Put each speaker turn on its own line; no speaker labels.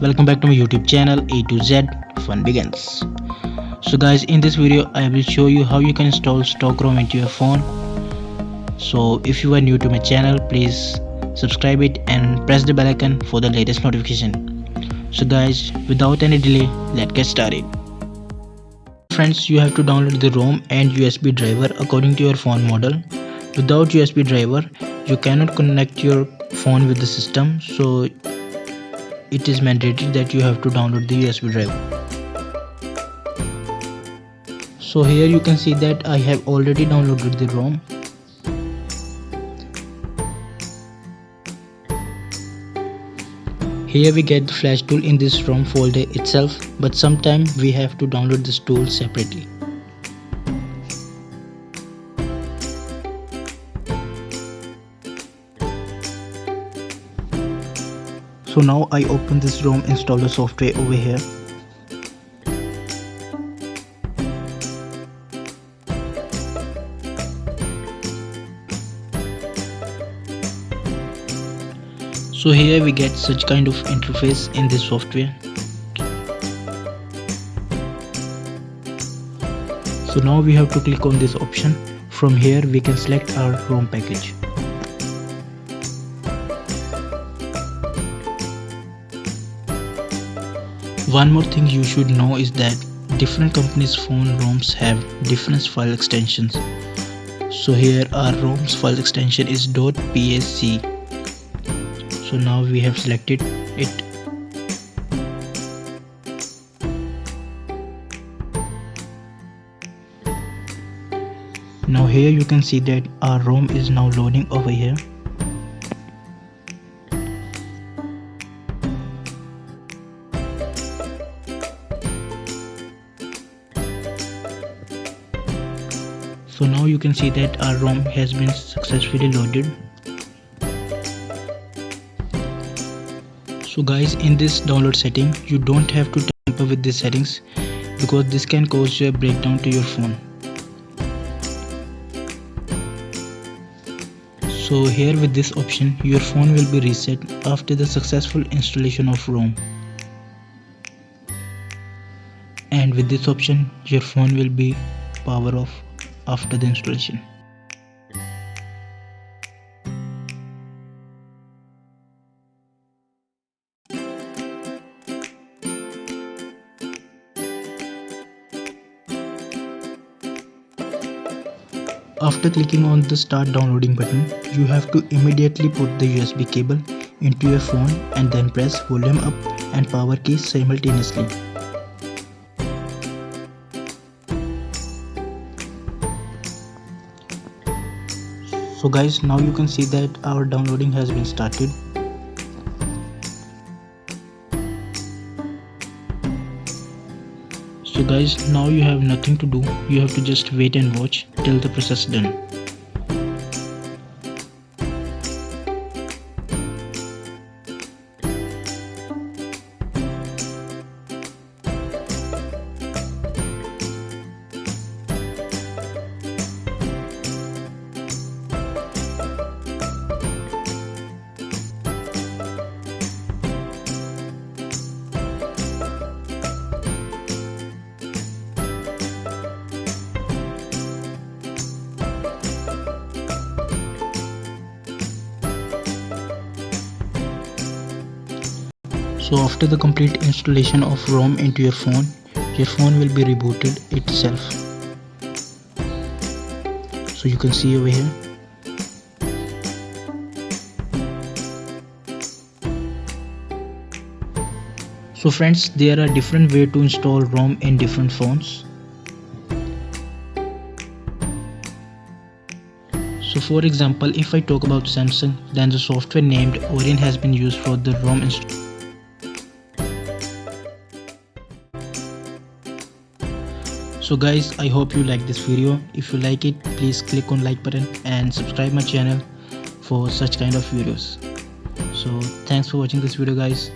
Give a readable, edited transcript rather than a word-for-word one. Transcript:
welcome back to my YouTube channel A to Z Fun Begins. So guys, in this video I will show you how you can install stock ROM into your phone. So if you are new to my channel, please subscribe it and press the bell icon for the latest notification. So guys, without any delay, let's get started. Friends, you have to download the ROM and USB driver according to your phone model. Without USB driver, you cannot connect your phone with the system, so it is mandatory that you have to download the USB driver. So here you can see that I have already downloaded the ROM. Here we get the flash tool in this ROM folder itself, but sometimes we have to download this tool separately. So now I open this ROM installer software over here. So here we get such kind of interface in this software. So now we have to click on this option. From here we can select our ROM package. One more thing you should know is that different companies' phone ROMs have different file extensions. So here our ROM's file extension is .psc. So now we have selected it. Now here you can see that our ROM is now loading over here. So now you can see that our ROM has been successfully loaded. So guys, in this download setting, you don't have to tamper with these settings because this can cause a breakdown to your phone. So here with this option, your phone will be reset after the successful installation of ROM. And with this option, your phone will be power off after the installation. After clicking on the start downloading button, you have to immediately put the USB cable into your phone and then press volume up and power keys simultaneously. So guys, now you can see that our downloading has been started. So guys, now you have nothing to do, you have to just wait and watch till the process is done. So after the complete installation of ROM into your phone will be rebooted itself. So you can see over here. So friends, there are different ways to install ROM in different phones. So for example, if I talk about Samsung, then the software named Orion has been used for the ROM installation. So guys, I hope you like this video. If you like it, please click on like button and subscribe my channel for such kind of videos. So thanks for watching this video guys.